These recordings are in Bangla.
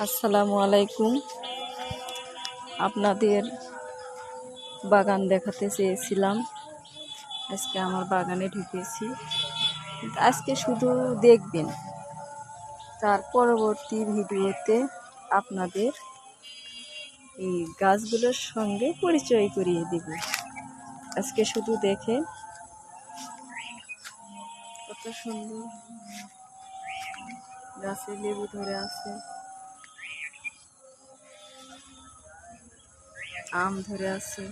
আসসালামু আলাইকুম। আপনাদের বাগান দেখাতে চেয়েছিলাম। আজকে আমার বাগানে ঢুকেছি। আজকে শুধু দেখবেন, তার পরবর্তী ভিডিওতে আপনাদের এই গাছগুলোর সঙ্গে পরিচয় করিয়ে দেব। আজকে শুধু দেখে কত সুন্দর গাছে লেবু ধরে আছে, আম ধরে আছে।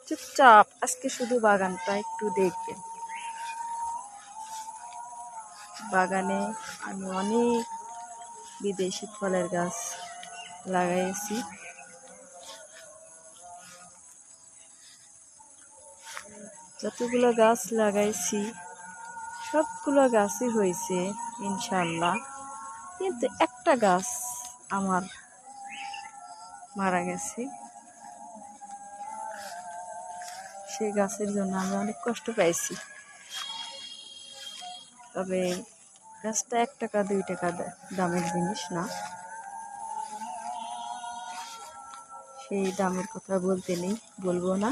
চুপচাপ আজকে শুধু বাগানটা একটু দেখবেন। বাগানে আমি অনেক বিদেশি ফলের গাছ লাগাইছি। যতগুলো গাছ লাগাইছি সবগুলো গাছই হয়েছে ইনশাল্লাহ, কিন্তু একটা গাছ আমার মারা গেছে। সেই গাছের জন্য আমি অনেক কষ্ট পাইছি। তবে গাছটা 1 টাকা 2 টাকা দামের জিনিস না, সেই দামের কথা বলবো না।